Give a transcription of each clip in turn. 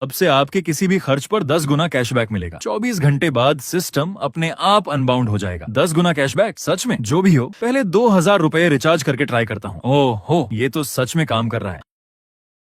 अब से आपके किसी भी खर्च पर 10 गुना कैशबैक मिलेगा। 24 घंटे बाद सिस्टम अपने आप अनबाउंड हो जाएगा। 10 गुना कैशबैक, सच में? जो भी हो, पहले 2000 रुपए रिचार्ज करके ट्राई करता हूँ। ओह हो, ये तो सच में काम कर रहा है।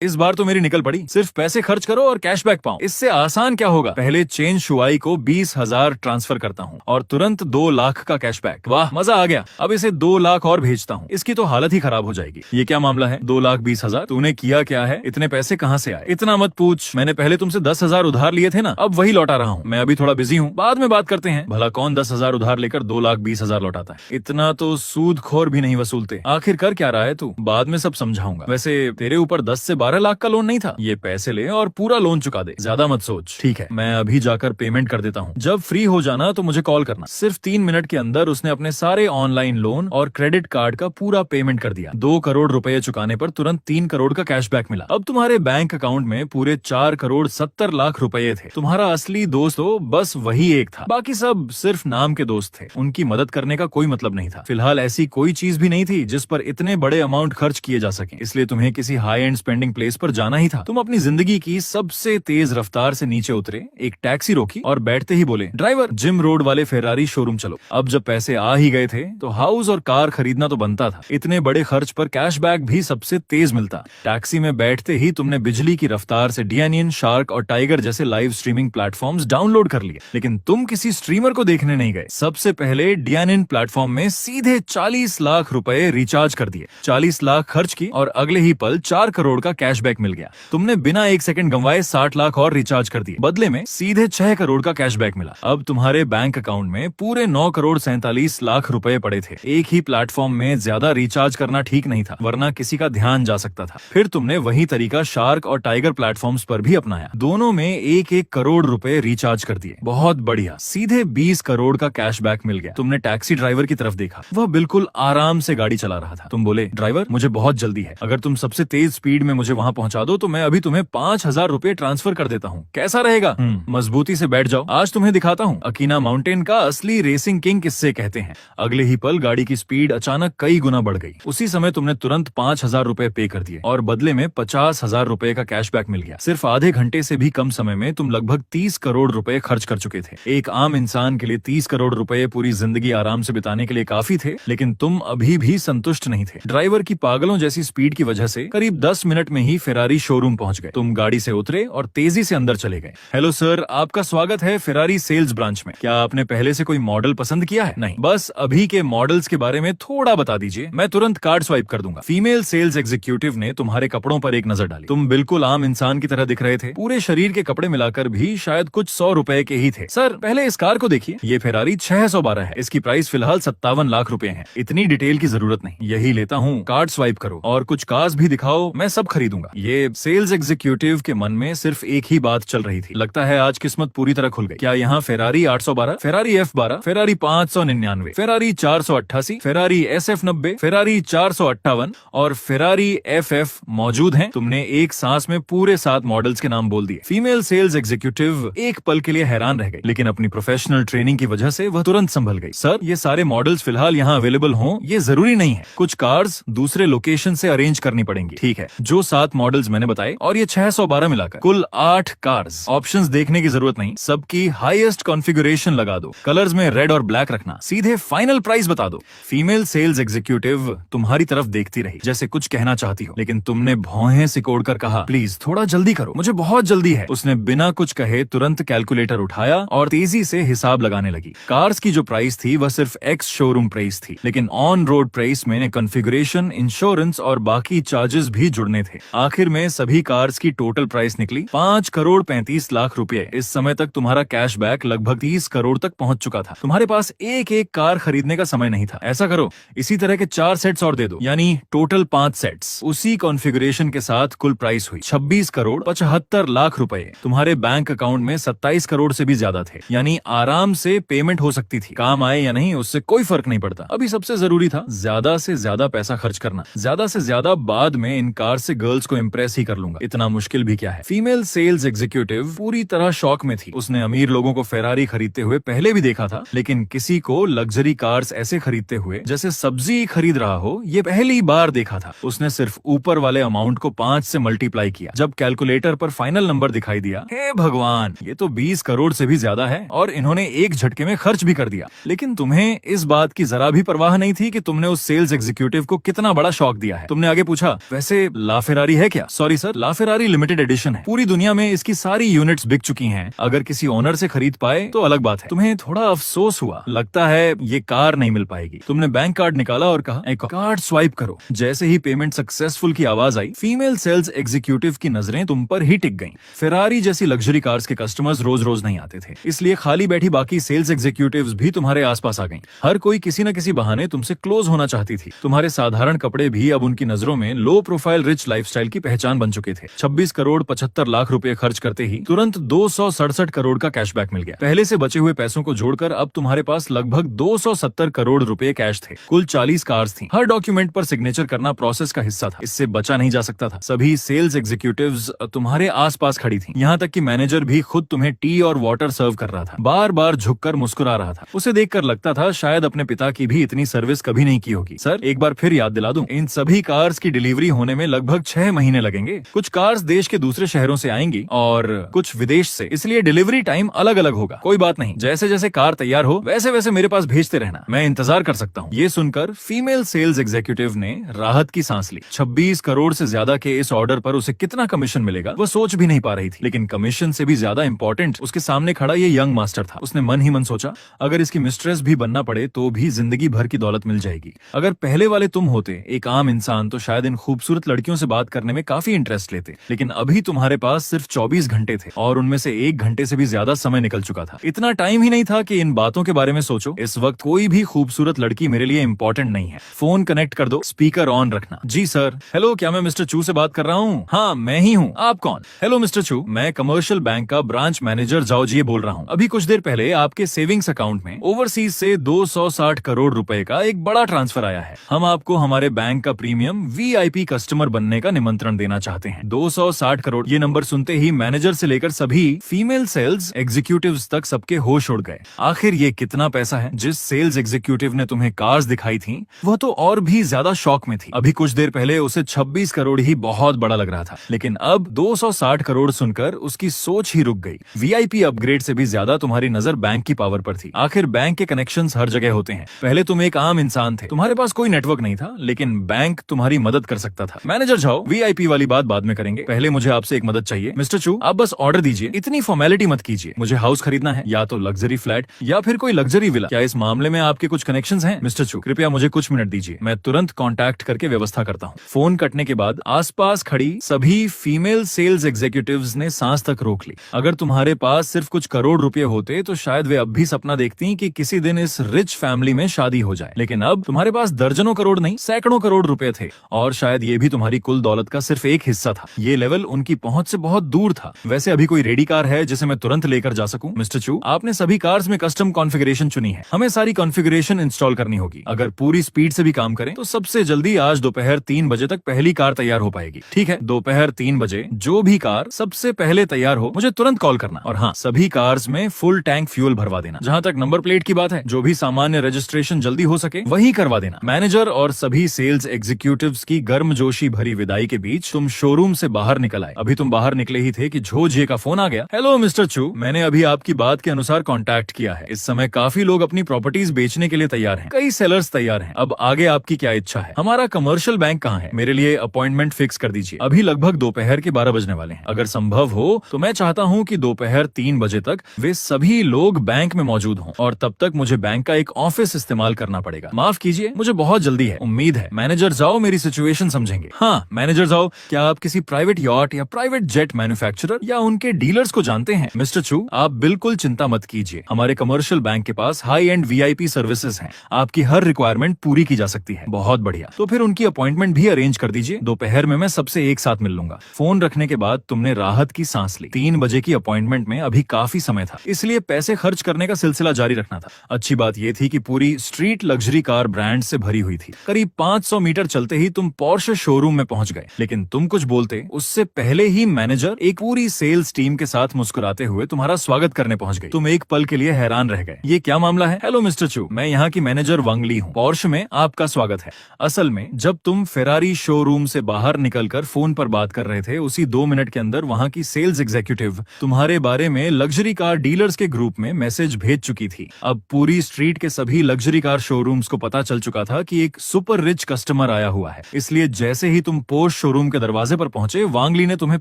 इस बार तो मेरी निकल पड़ी। सिर्फ पैसे खर्च करो और कैशबैक पाओ। इससे आसान क्या होगा? पहले चेंज शुआई को 20,000 ट्रांसफर करता हूँ और तुरंत 2 लाख का कैशबैक। वाह, मजा आ गया। अब इसे 2 लाख और भेजता हूँ। इसकी तो हालत ही खराब हो जाएगी। ये क्या मामला है? 2,20,000? तूने किया क्या है? इतने पैसे कहाँ से आए? इतना मत पूछ। मैंने पहले तुमसे 10,000 उधार लिए थे ना, अब वही लौटा रहा हूँ। मैं अभी थोड़ा बिजी हूँ, बाद में बात करते हैं। भला कौन 10,000 उधार लेकर 2,20,000 लौटाता है? इतना तो सूदखोर भी नहीं वसूलते। आखिर कर क्या रहा है तू? बाद में सब समझाऊंगा। वैसे तेरे ऊपर 10 से 12 लाख का लोन नहीं था? ये पैसे ले और पूरा लोन चुका दे। ज्यादा मत सोच। ठीक है, मैं अभी जाकर पेमेंट कर देता हूँ। जब फ्री हो जाना तो मुझे कॉल करना। सिर्फ 3 मिनट के अंदर उसने अपने सारे ऑनलाइन लोन और क्रेडिट कार्ड का पूरा पेमेंट कर दिया। 2 करोड़ रुपए चुकाने पर तुरंत 3 करोड़ का कैशबैक मिला। अब तुम्हारे बैंक अकाउंट में पूरे 4 करोड़ 70 लाख रुपए थे। तुम्हारा असली दोस्त तो बस वही एक था, बाकी सब सिर्फ नाम के दोस्त थे। उनकी मदद करने का कोई मतलब नहीं था। फिलहाल ऐसी कोई चीज भी नहीं थी जिस पर इतने बड़े अमाउंट खर्च किए जा सके, इसलिए तुम्हें किसी हाई एंड स्पेंडिंग प्लेस पर जाना ही था। तुम अपनी जिंदगी की सबसे तेज रफ्तार से नीचे उतरे, एक टैक्सी रोकी और बैठते ही बोले, ड्राइवर, जिम रोड वाले फेरारी शोरूम चलो। अब जब पैसे आ ही गए थे तो हाउस और कार खरीदना तो बनता था। इतने बड़े खर्च पर कैशबैक भी सबसे तेज मिलता। टैक्सी में बैठते ही तुमने बिजली की रफ्तार से डीएनएन, शार्क और टाइगर जैसे लाइव स्ट्रीमिंग प्लेटफॉर्म्स डाउनलोड कर लिए। लेकिन तुम किसी स्ट्रीमर को देखने नहीं गए। सबसे पहले डीएनएन प्लेटफॉर्म में सीधे 40 लाख रुपए रिचार्ज कर दिए। 40 लाख खर्च की और अगले ही पल 4 करोड़ का कैशबैक मिल गया। तुमने बिना 1 सेकंड गंवाए 60 लाख और रिचार्ज कर दिए। बदले में सीधे 6 करोड़ का कैशबैक मिला। अब तुम्हारे बैंक अकाउंट में पूरे 9 करोड़ 47 लाख रुपए पड़े थे। एक ही प्लेटफॉर्म में ज्यादा रिचार्ज करना ठीक नहीं था, वरना किसी का ध्यान जा सकता था। फिर तुमने वही तरीका शार्क और टाइगर प्लेटफॉर्म्स पर भी अपनाया। दोनों में 1-1 करोड़ रुपए रिचार्ज कर दिए। बहुत बढ़िया, सीधे 20 करोड़ का कैशबैक मिल गया। तुमने टैक्सी ड्राइवर की तरफ देखा, वह बिल्कुल आराम से गाड़ी चला रहा था। तुम बोले, ड्राइवर, मुझे बहुत जल्दी है, अगर तुम सबसे तेज स्पीड में मुझे वहां पहुंचा दो तो मैं अभी तुम्हें 5,000 रुपए ट्रांसफर कर देता हूँ। कैसा रहेगा? मजबूती से बैठ जाओ, आज तुम्हें दिखाता हूँ अकीना माउंटेन का असली रेसिंग किंग किससे कहते हैं। अगले ही पल गाड़ी की स्पीड अचानक कई गुना बढ़ गई। उसी समय तुमने तुरंत 5,000 रुपए पे कर दिए और बदले में 50,000 रुपए का कैशबैक मिल गया। सिर्फ आधे घंटे से भी कम समय में तुम लगभग 30 करोड़ रुपए खर्च कर चुके थे। एक आम इंसान के लिए 30 करोड़ रुपए पूरी जिंदगी आराम से बिताने के लिए काफी थे, लेकिन तुम अभी भी संतुष्ट नहीं थे। ड्राइवर की पागलों जैसी स्पीड की वजह से करीब 10 मिनट में ही फेरारी शोरूम पहुंच गए। तुम गाड़ी से उतरे और तेजी से अंदर चले गए। हेलो सर, आपका स्वागत है फेरारी सेल्स ब्रांच में। क्या आपने पहले से कोई मॉडल पसंद किया है? नहीं, बस अभी के मॉडल्स के बारे में थोड़ा बता दीजिए, मैं तुरंत कार्ड स्वाइप कर दूंगा। फीमेल सेल्स एग्जीक्यूटिव ने तुम्हारे कपड़ों पर एक नजर डाली। तुम बिल्कुल आम इंसान की तरह दिख रहे थे। पूरे शरीर के कपड़े मिलाकर भी शायद कुछ 100 रुपए के ही थे। सर, पहले इस कार को देखिए, ये फेरारी 612 है। इसकी प्राइस फिलहाल 57 लाख रुपए है। इतनी डिटेल की जरूरत नहीं, यही लेता हूँ। कार्ड स्वाइप करो और कुछ कार्स भी दिखाओ, मैं सब खरीदूंगा। ये सेल्स एग्जीक्यूटिव के मन में सिर्फ एक ही बात चल रही थी। लगता है आज किस्मत पूरी तरह खुल गई। क्या यहाँ Ferrari 812, Ferrari F12, Ferrari 599, Ferrari 488, Ferrari SF90, Ferrari 458 और फेरारी FF मौजूद हैं? तुमने एक सांस में पूरे 7 मॉडल्स के नाम बोल दिए। फीमेल सेल्स एग्जीक्यूटिव एक पल के लिए हैरान रह गई, लेकिन अपनी प्रोफेशनल ट्रेनिंग की वजह से वह तुरंत संभल गई। सर, ये सारे मॉडल्स फिलहाल यहाँ अवेलेबल हों ये जरूरी नहीं है। कुछ कार्स दूसरे लोकेशन से अरेंज करनी पड़ेंगी। ठीक है, जो 7 मॉडल्स मैंने बताए और ये 612 मिलाकर कुल 8 कार्स। ऑप्शंस देखने की जरूरत नहीं, सबकी हाईएस्ट कॉन्फ़िगरेशन लगा दो। कलर्स में रेड और ब्लैक रखना। सीधे फाइनल प्राइस बता दो। फीमेल सेल्स एग्जीक्यूटिव तुम्हारी तरफ देखती रही जैसे कुछ कहना चाहती हो, लेकिन तुमने भौहें सिकोड़कर कहा, प्लीज थोड़ा जल्दी करो, मुझे बहुत जल्दी है। उसने बिना कुछ कहे तुरंत कैलकुलेटर उठाया और तेजी से हिसाब लगाने लगी। कार्स की जो प्राइस थी वह सिर्फ एक्स शोरूम प्राइस थी, लेकिन ऑन रोड प्राइस में कॉन्फ़िगरेशन, इंश्योरेंस और बाकी चार्जेस भी जुड़ने थे। आखिर में सभी कार्स की टोटल प्राइस निकली 5 करोड़ 35 लाख रुपए। इस समय तक तुम्हारा कैशबैक लगभग 30 करोड़ तक पहुंच चुका था। तुम्हारे पास एक एक कार खरीदने का समय नहीं था। ऐसा करो, इसी तरह के 4 सेट्स और दे दो, यानी टोटल 5 सेट्स। उसी कॉन्फ़िगरेशन के साथ कुल प्राइस हुई 26 करोड़ 75 लाख रुपए। तुम्हारे बैंक अकाउंट में 27 करोड़ से भी ज्यादा थे, यानी आराम से पेमेंट हो सकती थी। काम आए या नहीं उससे कोई फर्क नहीं पड़ता। अभी सबसे जरूरी था ज्यादा से ज्यादा पैसा खर्च करना। ज्यादा से ज्यादा बाद में इन कार से गर्ल्स गर्ल्स को इम्प्रेस ही कर लूंगा, इतना मुश्किल भी क्या है। फीमेल सेल्स एग्जीक्यूटिव पूरी तरह शॉक में थी। उसने अमीर लोगों को फेरारी खरीदते हुए पहले भी देखा था, लेकिन किसी को लग्जरी कार्स ऐसे खरीदते हुए जैसे सब्जी खरीद रहा हो, ये पहली बार देखा था। उसने सिर्फ ऊपर वाले अमाउंट को 5 से मल्टीप्लाई किया। जब कैलकुलेटर पर फाइनल नंबर दिखाई दिया, हे भगवान, ये तो 20 करोड़ से भी ज्यादा है, और इन्होंने एक झटके में खर्च भी कर दिया। लेकिन तुम्हें इस बात की जरा भी परवाह नहीं थी कि तुमने उस सेल्स एग्जीक्यूटिव को कितना बड़ा शॉक दिया है। तुमने आगे पूछा, वैसे लाफेरारी है क्या? सॉरी सर, लाफेरारी लिमिटेड एडिशन है। पूरी दुनिया में इसकी सारी यूनिट्स बिक चुकी हैं। अगर किसी ओनर से खरीद पाए तो अलग बात है। तुम्हें थोड़ा अफसोस हुआ, लगता है ये कार नहीं मिल पाएगी। तुमने बैंक कार्ड निकाला और कहा, एक कार्ड स्वाइप करो। जैसे ही पेमेंट सक्सेसफुल की आवाज आई, फीमेल सेल्स एग्जीक्यूटिव की नजरें तुम पर ही टिक गईं। फेरारी जैसी लग्जरी कार्स के कस्टमर्स रोज रोज नहीं आते थे, इसलिए खाली बैठी बाकी सेल्स एग्जीक्यूटिव्स भी तुम्हारे आसपास आ गईं। हर कोई किसी न किसी बहाने तुमसे क्लोज होना चाहती थी। तुम्हारे साधारण कपड़े भी अब उनकी नजरों में लो प्रोफाइल रिच लाइफस्टाइल की पहचान बन चुके थे। 26 करोड़ 75 लाख रुपए खर्च करते ही तुरंत 267 करोड़ का कैशबैक मिल गया। पहले से बचे हुए पैसों को जोड़कर अब तुम्हारे पास लगभग 270 करोड़ रुपए कैश थे। कुल 40 कार्स थी। हर डॉक्यूमेंट पर सिग्नेचर करना प्रोसेस का हिस्सा था, इससे बचा नहीं जा सकता था। सभी सेल्स एग्जीक्यूटिव्स तुम्हारे आसपास खड़ी थी, यहाँ तक कि मैनेजर भी खुद तुम्हें टी और वाटर सर्व कर रहा था, बार बार झुककर मुस्कुरा रहा था। उसे देखकर लगता था शायद अपने पिता की भी इतनी सर्विस कभी नहीं की होगी। सर, एक बार फिर याद दिला दूं, इन सभी कार्स की डिलीवरी होने में लगभग 6 महीने लगेंगे। कुछ कार्स देश के दूसरे शहरों से आएंगी और कुछ विदेश से, इसलिए डिलीवरी टाइम अलग अलग होगा। कोई बात नहीं, जैसे जैसे कार तैयार हो वैसे वैसे मेरे पास भेजते रहना, मैं इंतजार कर सकता हूँ। ये सुनकर फीमेल सेल्स एग्जीक्यूटिव ने राहत की सांस ली। 26 करोड़ से ज्यादा के इस ऑर्डर पर उसे कितना कमीशन मिलेगा वो सोच भी नहीं पा रही थी। लेकिन कमीशन से भी ज्यादा इंपॉर्टेंट उसके सामने खड़ा ये यंग मास्टर था। उसने मन ही मन सोचा, अगर इसकी मिस्ट्रेस भी बनना पड़े तो भी जिंदगी भर की दौलत मिल जाएगी। अगर पहले वाले तुम होते, एक आम इंसान, तो शायद इन खूबसूरत लड़कियों से बात करने में काफी इंटरेस्ट लेते। लेकिन अभी तुम्हारे पास सिर्फ 24 घंटे थे और उनमें से 1 घंटे से भी ज्यादा समय निकल चुका था। इतना टाइम ही नहीं था कि इन बातों के बारे में सोचो। इस वक्त कोई भी खूबसूरत लड़की मेरे लिए इंपॉर्टेंट नहीं है। फोन कनेक्ट कर दो, स्पीकर ऑन रखना। जी सर। हेलो, क्या मैं मिस्टर चू से बात कर रहा हूँ? हाँ, मैं ही हूँ। आप कौन? हेलो मिस्टर चू, मैं कमर्शियल बैंक का ब्रांच मैनेजर जाओजिए बोल रहा हूँ। अभी कुछ देर पहले आपके सेविंग्स अकाउंट में ओवरसीज से 260 करोड़ रुपए का एक बड़ा ट्रांसफर आया है। हम आपको हमारे बैंक का प्रीमियम VIP कस्टमर बनने का निमंत्रण देना चाहते हैं। 260 करोड़, ये नंबर सुनते ही मैनेजर से लेकर सभी फीमेल सेल्स एग्जीक्यूटिव्स तक सबके होश उड़ गए। आखिर ये कितना पैसा है? जिस सेल्स एग्जीक्यूटिव ने तुम्हें कार्स दिखाई थी वह तो और भी ज्यादा शॉक में थी। अभी कुछ देर पहले उसे 26 करोड़ ही बहुत बड़ा लग रहा था, लेकिन अब 260 करोड़ सुनकर उसकी सोच ही रुक गई। VIP अपग्रेड से भी ज्यादा तुम्हारी नजर बैंक की पावर पर थी। आखिर बैंक के कनेक्शंस हर जगह होते हैं। पहले तुम एक आम इंसान थे, तुम्हारे पास कोई नेटवर्क नहीं था, लेकिन बैंक तुम्हारी मदद कर सकता था। मैनेजर जाओ, VIP वाली बात बाद में करेंगे, पहले मुझे आपसे एक मदद चाहिए। मिस्टर चू, आप बस ऑर्डर दीजिए, इतनी फॉर्मेलिटी मत कीजिए। मुझे हाउस खरीदना है, या तो लग्जरी फ्लैट या फिर कोई लग्जरी विला। क्या इस मामले में आपके कुछ कनेक्शंस हैं? मिस्टर चू, कृपया मुझे कुछ मिनट दीजिए, मैं तुरंत कांटेक्ट करके व्यवस्था करता हूँ। फोन कटने के बाद आसपास खड़ी सभी फीमेल सेल्स एग्जीक्यूटिव्स ने सांस तक रोक ली। अगर तुम्हारे पास सिर्फ कुछ करोड़ रुपए होते तो शायद वे अब भी सपना देखती कि किसी दिन इस रिच फैमिली में शादी हो जाए, लेकिन अब तुम्हारे पास दर्जनों करोड़ नहीं, सैकड़ों करोड़ रुपए थे, और शायद ये भी तुम्हारी कुल दौलत का सिर्फ एक हिस्सा था। ये लेवल उनकी पहुंच से बहुत दूर था। वैसे अभी कोई रेडी कार है जिसे मैं तुरंत लेकर जा सकूं? मिस्टर चू, आपने सभी कार्स में कस्टम कॉन्फ़िगरेशन चुनी है, हमें सारी कॉन्फ़िगरेशन इंस्टॉल करनी होगी। अगर पूरी स्पीड से भी काम करें तो सबसे जल्दी आज दोपहर 3 बजे तक पहली कार तैयार हो पाएगी। ठीक है, दोपहर 3 बजे जो भी कार सबसे पहले तैयार हो मुझे तुरंत कॉल करना। और हाँ, सभी कार्स में फुल टैंक फ्यूल भरवा देना। जहाँ तक नंबर प्लेट की बात है, जो भी सामान्य रजिस्ट्रेशन जल्दी हो सके वही करवा देना। मैनेजर और सभी सेल्स एग्जीक्यूटिव्स की गर्मजोशी भरी विदाई के बीच तुम शोरूम से बाहर निकल आए। अभी तुम बाहर निकले ही थे कि झोजिए का फोन आ गया। हेलो मिस्टर चू, मैंने अभी आपकी बात के अनुसार कांटेक्ट किया है। इस समय काफी लोग अपनी प्रॉपर्टीज बेचने के लिए तैयार हैं, कई सेलर्स तैयार हैं। अब आगे आपकी क्या इच्छा है? हमारा कमर्शियल बैंक कहाँ है? मेरे लिए अपॉइंटमेंट फिक्स कर दीजिए। अभी लगभग दोपहर के 12 बजने वाले हैं। अगर संभव हो तो मैं चाहता हूँ कि दोपहर 3 बजे तक वे सभी लोग बैंक में मौजूद हों, और तब तक मुझे बैंक का एक ऑफिस इस्तेमाल करना पड़ेगा। माफ कीजिए, मुझे बहुत जल्दी है। उम्मीद है मैनेजर जाओ मेरी सिचुएशन समझेंगे। हाँ मैनेजर जाओ, क्या आप किसी प्राइवेट यॉट या प्राइवेट जेट मैन्युफैक्चरर या उनके डीलर्स को जानते हैं? मिस्टर चू, आप बिल्कुल चिंता मत कीजिए, हमारे कमर्शियल बैंक के पास हाई एंड VIP सर्विसेज हैं। आपकी हर रिक्वायरमेंट पूरी की जा सकती है। बहुत बढ़िया, तो फिर उनकी अपॉइंटमेंट भी अरेंज कर दीजिए। दोपहर में मैं सबसे एक साथ मिल लूंगा। फोन रखने के बाद तुमने राहत की सांस ली। 3 बजे की अपॉइंटमेंट में अभी काफी समय था, इसलिए पैसे खर्च करने का सिलसिला जारी रखना था। अच्छी बात यह थी कि पूरी स्ट्रीट लग्जरी कार ब्रांड से भरी हुई थी। करीब 500 मीटर चलते ही तुम पोर्शे शोरूम में पहुंच गए। लेकिन तुम कुछ बोलते उससे पहले ही मैनेजर एक पूरी सेल्स टीम के साथ मुस्कुराते हुए तुम्हारा स्वागत करने पहुंच गई। तुम एक पल के लिए हैरान रह गए, ये क्या मामला है? हेलो मिस्टर चू, मैं यहाँ की मैनेजर वांगली हूँ, पोर्श में आपका स्वागत है। असल में जब तुम फेरारी शोरूम से बाहर निकलकर फोन पर बात कर रहे थे, उसी 2 मिनट के अंदर वहाँ की सेल्स एग्जीक्यूटिव तुम्हारे बारे में लग्जरी कार डीलर्स के ग्रुप में मैसेज भेज चुकी थी। अब पूरी स्ट्रीट के सभी लग्जरी कार शोरूम्स को पता चल चुका था कि एक सुपर रिच कस्टमर आया हुआ है। इसलिए जैसे ही तुम पोर्श शोरूम के दरवाजे पर पहुंचे, वांगली ने तुम्हें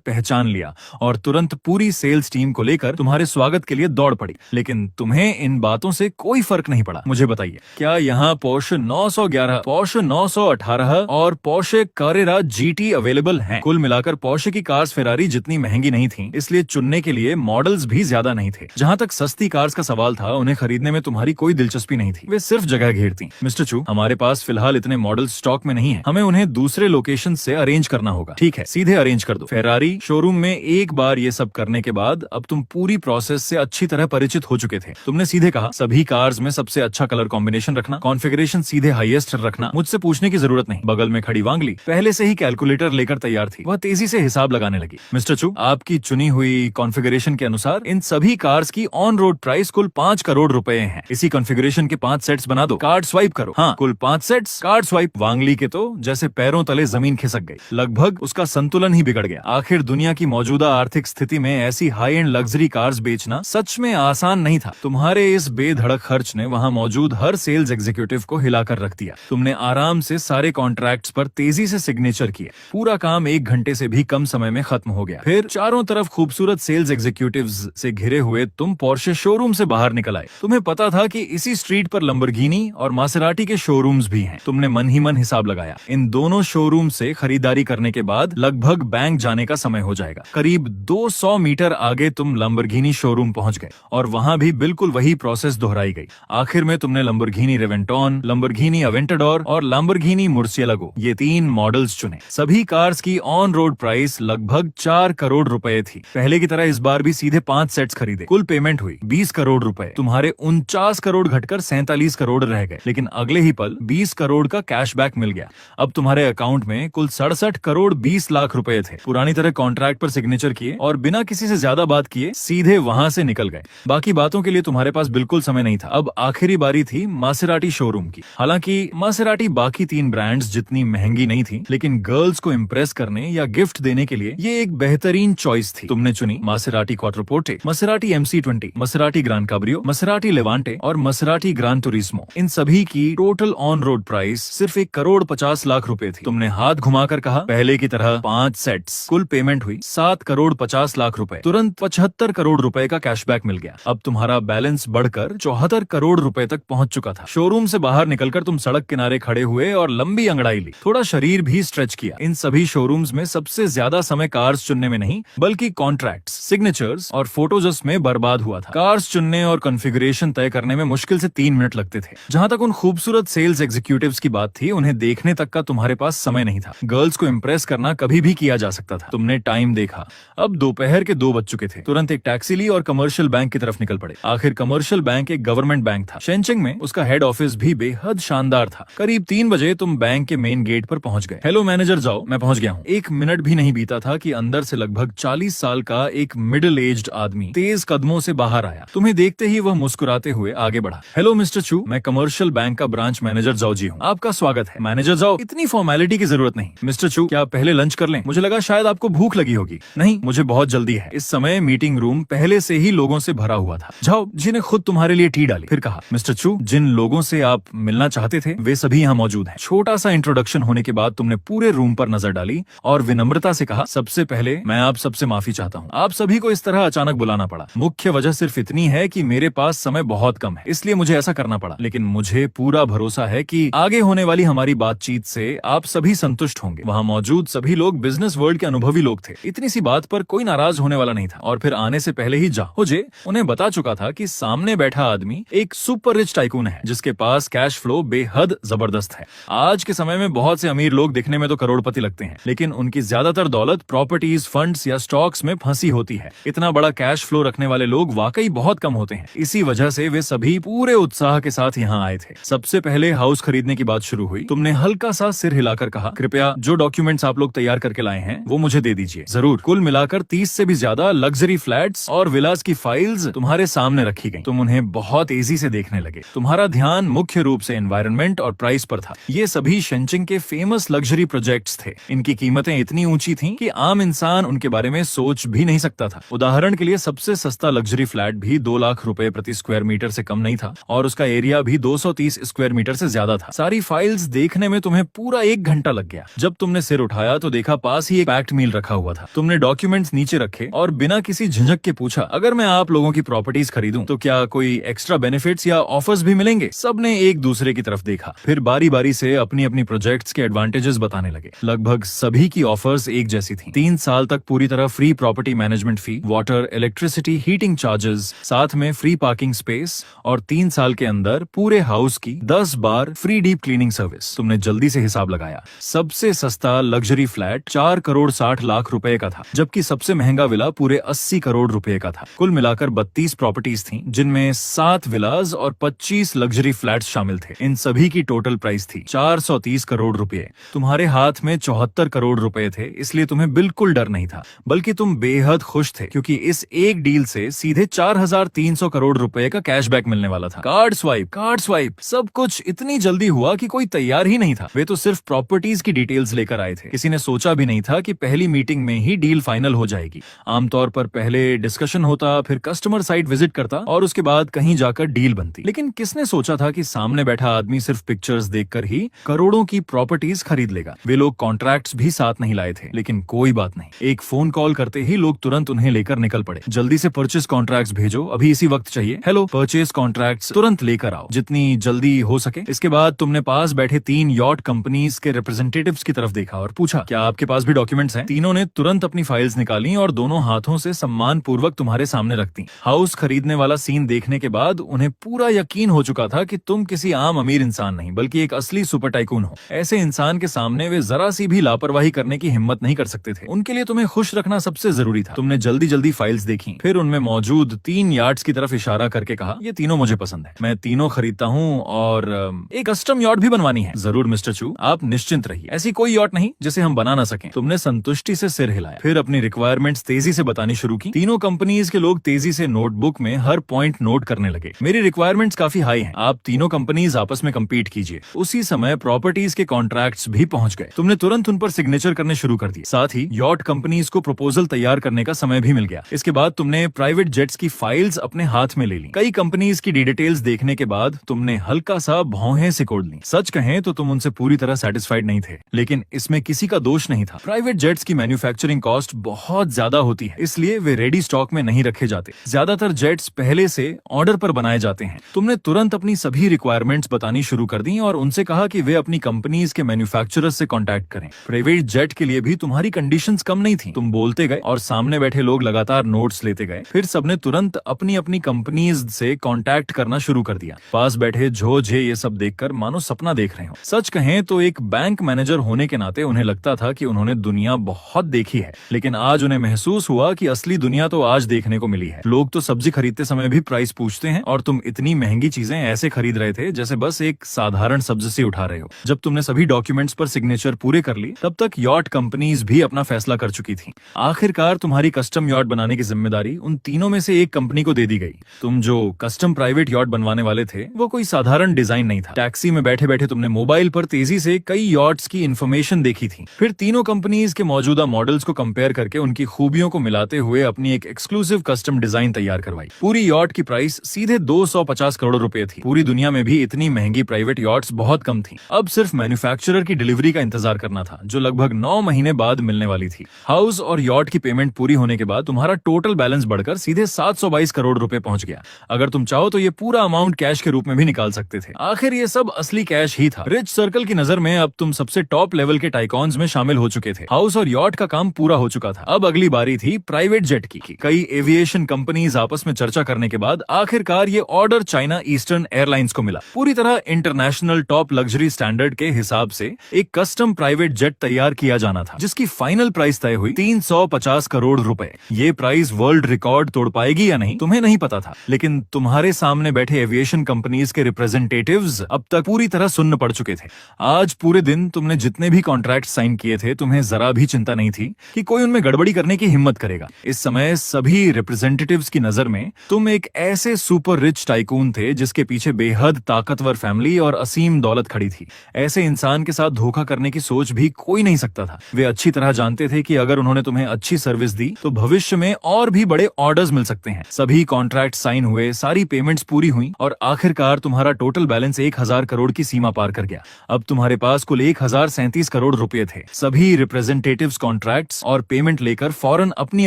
पहचान लिया और तुरंत पूरी सेल्स टीम को लेकर तुम्हारे स्वागत के लिए दौड़ पड़ी। लेकिन तुम्हें इन बातों से कोई फर्क नहीं पड़ा। मुझे बताइए, क्या यहाँ पोर्शे 911, पोर्शे 918 और पोर्शे कार्रेरा जीटी अवेलेबल हैं? कुल मिलाकर पोर्शे की कार्स फेरारी जितनी महंगी नहीं थी, इसलिए चुनने के लिए मॉडल्स भी ज्यादा नहीं थे। जहाँ तक सस्ती कार्स का सवाल था, उन्हें खरीदने में तुम्हारी कोई दिलचस्पी नहीं थी, वे सिर्फ जगह घेरती। मिस्टर चू, हमारे पास फिलहाल इतने मॉडल स्टॉक में नहीं है, हमें उन्हें दूसरे लोकेशन से अरेंज करना होगा। ठीक है, सीधे अरेंज कर दो। फेरारी शोरूम में एक बार ये सब करने के बाद अब तुम पूरी प्रोसेस से अच्छी तरह परिचित हो चुके थे। तुमने सीधे कहा, सभी कार्स में सबसे अच्छा कलर कॉम्बिनेशन रखना, कॉन्फ़िगरेशन सीधे हाईएस्ट रखना। मुझसे पूछने की जरूरत नहीं। बगल में खड़ी वांगली पहले से ही कैलकुलेटर लेकर तैयार थी, वह तेजी से हिसाब लगाने लगी। मिस्टर चू, आपकी चुनी हुई कॉन्फ़िगरेशन के अनुसार इन सभी कार्स की ऑन रोड प्राइस कुल 5 करोड़ रुपए है। इसी कॉन्फ़िगरेशन के 5 सेट्स बना दो, कार्ड स्वाइप करो। हाँ, कुल 5 सेट्स, कार्ड स्वाइप। वांगली के तो जैसे पैरों तले जमीन खिसक गई, लगभग उसका संतुलन ही बिगड़ गया। आखिर दुनिया की मौजूदा आर्थिक स्थिति में ऐसी हाई एंड लग्जरी कार्स बेचना सच में आसान नहीं था। तुम्हारे इस बेधड़क खर्च ने वहां मौजूद हर सेल्स एग्जीक्यूटिव को हिलाकर रख दिया। तुमने आराम से सारे कॉन्ट्रैक्ट्स पर तेजी से सिग्नेचर किए। पूरा काम 1 घंटे से भी कम समय में खत्म हो गया। फिर चारों तरफ खूबसूरत सेल्स एग्जीक्यूटिव्स से घिरे हुए तुम पोर्शे शोरूम से बाहर निकल आए। तुम्हें पता था कि इसी स्ट्रीट पर लंबरगिनी और मासेराटी के शोरूम्स भी हैं। तुमने मन ही मन हिसाब लगाया, इन दोनों शोरूम से खरीदारी करने के बाद लगभग बैंक जाने का समय हो जाएगा। करीब 200 मीटर आगे तुम लंबरगिनी शोरूम पहुंच गए और वहां भी बिल्कुल वही प्रोसेस दोहराई गई। आखिर में तुमने लंबरगिनी रेवेंटोन, लंबरगिनी अवेंटाडोर और लंबरगिनी मुर्सिएलागो ये 3 मॉडल्स चुने। सभी कार्स की ऑन रोड प्राइस लगभग 4 करोड़ रुपए थी। पहले की तरह इस बार भी सीधे 5 सेट्स खरीदे। कुल पेमेंट हुई 20 करोड़ रुपए। तुम्हारे 49 करोड़ घटकर 47 करोड़ रह गए, लेकिन अगले ही पल 20 करोड़ का कैशबैक मिल गया। अब तुम्हारे अकाउंट में कुल 67 करोड़ 20 लाख रुपए थे। पुरानी तरह कॉन्ट्रैक्ट पर सिग्नेचर किए और बिना किसी से ज्यादा बात किए सीधे वहां से निकल गए। बाकी बातों के लिए तुम्हारे पास बिल्कुल समय नहीं था। अब आखिरी बारी थी मासेराटी शोरूम की। हालांकि मासेराटी बाकी 3 ब्रांड्स जितनी महंगी नहीं थी, लेकिन गर्ल्स को इम्प्रेस करने या गिफ्ट देने के लिए ये एक बेहतरीन चॉइस थी। तुमने चुनी Maserati Quattroporte, Maserati MC20, Maserati Grand Cabrio, Maserati Levante और मासेराटी ग्रांड टूरिस्मो। इन सभी की टोटल ऑन रोड प्राइस सिर्फ 1 करोड़ 50 लाख रुपए थी। तुमने हाथ घुमाकर कहा, पहले की तरह 5 सेट्स। कुल पेमेंट हुई 7 करोड़ 50 लाख रुपए। तुरंत 75 करोड़ रुपए का कैशबैक मिल गया। अब तुम्हारा बैलेंस बढ़कर 74 करोड़ रुपए तक पहुंच चुका था। शोरूम से बाहर निकलकर तुम सड़क किनारे खड़े हुए और लंबी अंगड़ाई ली, थोड़ा शरीर भी स्ट्रेच किया। इन सभी शोरूम्स में सबसे ज्यादा समय कार्स चुनने में नहीं, बल्कि कॉन्ट्रैक्ट्स, सिग्नेचर्स और फोटोज में बर्बाद हुआ था। कार्स चुनने और कॉन्फ़िगरेशन तय करने में मुश्किल से 3 मिनट लगते थे। जहां तक उन खूबसूरत सेल्स एग्जीक्यूटिव्स की बात थी, उन्हें देखने तक का तुम्हारे पास समय नहीं था। गर्ल्स को इम्प्रेस करना कभी भी किया जा सकता था। तुमने टाइम देखा, अब दोपहर के 2 बज चुके थे। तुरंत एक टैक्सी ली और कमर्शियल बैंक की तरफ निकल पड़े। आखिर कमर्शियल बैंक एक गवर्नमेंट बैंक था। शेनचिंग में उसका हेड ऑफिस भी बेहद शानदार था। करीब 3 बजे तुम बैंक के मेन गेट पर पहुंच गए। हेलो मैनेजर, जाओ, मैं पहुंच गया हूँ। 1 मिनट भी नहीं बीता था कि अंदर से लगभग 40 साल का एक मिडिल एज्ड आदमी तेज कदमों से बाहर आया। तुम्हें देखते ही वह मुस्कुराते हुए आगे बढ़ा। हेलो मिस्टर चू, मैं कमर्शियल बैंक का ब्रांच मैनेजर जाओ जी हूँ। आपका स्वागत है। मैनेजर जाओ, इतनी फॉर्मेलिटी की जरूरत नहीं। मिस्टर चू, क्या पहले लंच कर लें? मुझे लगा शायद आपको भूख लगी होगी। नहीं, मुझे बहुत जल्दी है। इस समय मीटिंग रूम पहले से ही लोगों से भरा हुआ था। जाओ, जिन्हें खुद तुम्हारे लिए टी डाली। फिर कहा, मिस्टर चू, जिन लोगों से आप मिलना चाहते थे वे सभी यहाँ मौजूद हैं। छोटा सा इंट्रोडक्शन होने के बाद तुमने पूरे रूम पर नजर डाली और विनम्रता से कहा, सबसे पहले मैं आप सबसे माफी चाहता हूँ। आप सभी को इस तरह अचानक बुलाना पड़ा। मुख्य वजह सिर्फ इतनी है कि मेरे पास समय बहुत कम है, इसलिए मुझे ऐसा करना पड़ा। लेकिन मुझे पूरा भरोसा है कि आगे होने वाली हमारी बातचीत से आप सभी संतुष्ट होंगे। वहाँ मौजूद सभी लोग बिजनेस वर्ल्ड के अनुभवी लोग थे। इतनी सी बात पर कोई नाराज होने वाला नहीं था। और फिर आने से पहले ही जाहोजे उन्हें बता चुका था कि सामने बैठा आदमी एक सुपर रिच टाइकून है, जिसके पास कैश फ्लो बेहद जबरदस्त है। आज के समय में बहुत से अमीर लोग दिखने में तो करोड़पति लगते हैं, लेकिन उनकी ज्यादातर दौलत प्रॉपर्टीज, फंड्स या स्टॉक्स में फंसी होती है। इतना बड़ा कैश फ्लो रखने वाले लोग वाकई बहुत कम होते हैं। इसी वजह से वे सभी पूरे उत्साह के साथ यहाँ आए थे। सबसे पहले हाउस खरीदने की बात शुरू हुई। तुमने हल्का सा सिर हिलाकर कहा, कृपया जो डॉक्यूमेंट डॉक्यूमेंट्स आप लोग तैयार करके लाए हैं वो मुझे दे दीजिए। जरूर। कुल मिलाकर 30 से भी ज्यादा लग्जरी फ्लैट्स और विलास की फाइल्स तुम्हारे सामने रखी गई। तुम उन्हें बहुत तेजी से देखने लगे। तुम्हारा ध्यान मुख्य रूप से एनवायरनमेंट और प्राइस पर था। ये सभी शेंचिंग के फेमस लग्जरी प्रोजेक्ट्स थे। इनकी कीमतें इतनी ऊंची थीं कि आम इंसान उनके बारे में सोच भी नहीं सकता था। उदाहरण के लिए सबसे सस्ता लग्जरी फ्लैट भी 2 लाख रुपए प्रति स्क्वायर मीटर से कम नहीं था और उसका एरिया भी 230 स्क्वायर मीटर से ज्यादा था। सारी फाइल्स देखने में तुम्हें पूरा 1 घंटा लग गया। जब तुमने सिर उठाया तो देखा पास ही एक पैक्ड मील रखा हुआ था। तुमने डॉक्यूमेंट्स नीचे रखे और बिना किसी झिझक के पूछा, अगर मैं आप लोगों की प्रॉपर्टीज खरीदूं तो क्या कोई एक्स्ट्रा बेनिफिट्स या ऑफर्स भी मिलेंगे? सबने एक दूसरे की तरफ देखा, फिर बारी बारी से अपनी अपनी प्रोजेक्ट्स के एडवांटेजेस बताने लगे। लगभग सभी की ऑफर्स एक जैसी थी। 3 साल तक पूरी तरह फ्री प्रॉपर्टी मैनेजमेंट फी, वाटर, इलेक्ट्रिसिटी, हीटिंग चार्जेस, साथ में फ्री पार्किंग स्पेस और 3 साल के अंदर पूरे हाउस की 10 बार फ्री डीप क्लीनिंग सर्विस। तुमने जल्दी से हिसाब लगाया। सबसे सस्ता लग्जरी फ्लैट 4 करोड़ 60 लाख रुपए का था, जबकि सबसे महंगा विला पूरे 80 करोड़ रुपए का था। कुल मिलाकर 32 प्रॉपर्टीज थीं, जिनमें 7 विलास और 25 लग्जरी फ्लैट्स शामिल थे। इन सभी की टोटल प्राइस थी 430 करोड़ रुपए। तुम्हारे हाथ में 74 करोड़ रुपए थे, इसलिए तुम्हें बिल्कुल डर नहीं था, बल्कि तुम बेहद खुश थे, क्योंकि इस एक डील से सीधे 4300 करोड़ रुपए का कैशबैक मिलने वाला था। कार्ड स्वाइप, सब कुछ इतनी जल्दी हुआ कि कोई तैयार ही नहीं था। वे तो सिर्फ प्रॉपर्टीज की डिटेल्स लेकर आए थे। किसी ने सोचा भी नहीं था कि पहली मीटिंग में ही डील फाइनल हो जाएगी। आमतौर पर पहले डिस्कशन होता, फिर कस्टमर साइट विजिट करता और उसके बाद कहीं जाकर डील बनती। लेकिन किसने सोचा था कि सामने बैठा आदमी सिर्फ पिक्चर्स देखकर ही करोड़ों की प्रॉपर्टीज खरीद लेगा। वे लोग कॉन्ट्रैक्ट्स भी साथ नहीं लाए थे, लेकिन कोई बात नहीं, एक फोन कॉल करते ही लोग तुरंत उन्हें लेकर निकल पड़े। जल्दी से परचेस कॉन्ट्रैक्ट्स भेजो, अभी इसी वक्त चाहिए। हेलो, परचेस कॉन्ट्रैक्ट्स तुरंत लेकर आओ, जितनी जल्दी हो सके। इसके बाद तुमने पास बैठे 3 यॉट कंपनीज के रिप्रेजेंटेटिव्स की तरफ देखा और पूछा, क्या आपके पास भी डॉक्यूमेंट्स हैं? तीनों ने तुरंत अपनी फाइल्स निकाली और दोनों हाथों से सम्मान पूर्वक तुम्हारे सामने रख दी। हाउस खरीदने वाला सीन देखने के बाद उन्हें पूरा यकीन हो चुका था कि तुम किसी आम अमीर इंसान नहीं, बल्कि एक असली सुपर टाइकून हो। ऐसे इंसान के सामने वे जरा सी भी लापरवाही करने की हिम्मत नहीं कर सकते थे। उनके लिए तुम्हें खुश रखना सबसे जरूरी था। तुमने जल्दी जल्दी फाइल्स देखी, फिर उनमें मौजूद 3 यार्ड्स की तरफ इशारा करके कहा, ये तीनों मुझे पसंद है, मैं तीनों खरीदता हूँ और एक कस्टम यॉट भी बनवानी है। जरूर मिस्टर चू, आप निश्चिंत रहिए, ऐसी कोई यॉट नहीं जिसे हम बना ना सकें। तुमने संतुष्टि से सिर हिलाया, फिर अपनी रिक्वायरमेंट्स तेजी से बतानी शुरू की। तीनों कंपनीज के लोग तेजी से नोटबुक में हर पॉइंट नोट करने लगे। मेरी रिक्वायरमेंट्स काफी हाई हैं, आप तीनों कंपनीज आपस में कम्पीट कीजिए। उसी समय प्रॉपर्टीज के कॉन्ट्रैक्ट्स भी पहुंच गए। तुमने तुरंत उन पर सिग्नेचर करने शुरू कर दिए। साथ ही यॉट कंपनीज को प्रपोजल तैयार करने का समय भी मिल गया। इसके बाद तुमने प्राइवेट जेट्स की फाइल्स अपने हाथ में ले ली। कई कंपनीज की डिटेल्स देखने के बाद तुमने हल्का सा भौहें सिकोड़ ली। सच कहें तो तुम उनसे पूरी तरह सेटिस्फाइड नहीं थे, लेकिन इसमें किसी का दोष नहीं था। प्राइवेट जेट्स की मैन्युफैक्चरिंग कॉस्ट बहुत ज्यादा होती है, इसलिए वे रेडी स्टॉक में नहीं रखे जाते। ज्यादातर जेट्स पहले से ऑर्डर पर बनाए जाते हैं। तुमने तुरंत अपनी सभी रिक्वायरमेंट्स बतानी शुरू कर दी और उनसे कहा कि वे अपनी कंपनीज के मैन्युफैक्चरर्स से कांटेक्ट करें। प्राइवेट जेट के लिए भी तुम्हारी कंडीशंस कम नहीं थी। तुम बोलते गए और सामने बैठे लोग लगातार नोट्स लेते गए। फिर सबने तुरंत अपनी अपनी कंपनीज से कांटेक्ट करना शुरू कर दिया। पास बैठे झे ये सब देखकर मानो सपना देख रहे हो। सच कहें तो एक बैंक मैनेजर होने के नाते उन्हें लगता था कि उन्होंने दुनिया बहुत देखी है, लेकिन आज उन्हें महसूस हुआ कि असली दुनिया तो आज देखने को मिली है। लोग तो सब्जी खरीदते समय भी प्राइस पूछते हैं और तुम इतनी महंगी चीजें ऐसे खरीद रहे थे जैसे बस एक साधारण सब्जी से उठा रहे हो। जब तुमने सभी डॉक्यूमेंट्स पर सिग्नेचर पूरे कर ली, तब तक यॉट कंपनीज भी अपना फैसला कर चुकी थी। आखिरकार तुम्हारी कस्टम यॉट बनाने की जिम्मेदारी उन तीनों में से एक कंपनी को दे दी गई। तुम जो कस्टम प्राइवेट यॉट बनवाने वाले थे वो कोई साधारण डिजाइन नहीं था। टैक्सी में बैठे बैठे तुमने मोबाइल पर तेजी से कई यॉट्स की इंफॉर्मेशन देखी थी। फिर तीनों कंपनीज के मौजूदा मॉडल्स को कंपेयर करके उनकी खूबियों को मिलाते हुए अपनी एक एक्सक्लूसिव कस्टम डिजाइन तैयार करवाई। पूरी यॉट की प्राइस सीधे 250 करोड़ रुपए थी। पूरी दुनिया में भी इतनी महंगी प्राइवेट यॉट्स बहुत कम थी। अब सिर्फ मैन्युफैक्चरर की डिलीवरी का इंतजार करना था, जो लगभग 9 महीने बाद मिलने वाली थी। हाउस और यॉट की पेमेंट पूरी होने के बाद तुम्हारा टोटल बैलेंस बढ़कर सीधे 722 करोड़ रुपए पहुंच गया। अगर तुम चाहो तो ये पूरा अमाउंट कैश के रूप में भी निकाल सकते थे। आखिर ये सब असली कैश ही था। रिच सर्कल की नजर में अब तुम सबसे टॉप लेवल के टाइकॉन्स में शामिल हो चुके थे। हाउस और यॉट का काम पूरा हो चुका था। अब अगली बारी थी प्राइवेट जेट की। कई एविएशन कंपनीज आपस में चर्चा करने के बाद आखिरकार ये ऑर्डर चाइना ईस्टर्न एयरलाइंस को मिला। पूरी तरह इंटरनेशनल टॉप लग्जरी स्टैंडर्ड के हिसाब से एक कस्टम प्राइवेट जेट तैयार किया जाना था, जिसकी फाइनल प्राइस तय हुई 350 करोड़ रुपए। ये प्राइस वर्ल्ड रिकॉर्ड तोड़ पाएगी या नहीं, तुम्हें नहीं पता था, लेकिन तुम्हारे सामने बैठे एविएशन कंपनीज के रिप्रेजेंटेटिव्स अब तक पूरी तरह सुन्न पड़ चुके थे। आज पूरे दिन तुमने जितने भी कॉन्ट्रैक्ट कॉन्ट्रैक्ट साइन किए थे तुम्हें जरा भी चिंता नहीं थी कि कोई उनमें गड़बड़ी करने की हिम्मत करेगा। इस समय सभी रिप्रेजेंटेटिव्स की नजर में तुम एक ऐसे सुपर रिच टाइकून थे जिसके पीछे बेहद ताकतवर फैमिली और असीम दौलत खड़ी थी। ऐसे इंसान के साथ धोखा करने की सोच भी कोई नहीं सकता था। वे अच्छी तरह जानते थे कि अगर उन्होंने तुम्हें अच्छी सर्विस दी तो भविष्य में और भी बड़े ऑर्डर्स मिल सकते हैं। सभी कॉन्ट्रैक्ट साइन हुए, सारी पेमेंट्स पूरी हुई और आखिरकार तुम्हारा टोटल बैलेंस 1000 करोड़ की सीमा पार कर गया। अब तुम्हारे पास कुल 1037 करोड़ रुपए थे। सभी रिप्रेजेंटेटिव्स कॉन्ट्रैक्ट्स और पेमेंट लेकर फौरन अपनी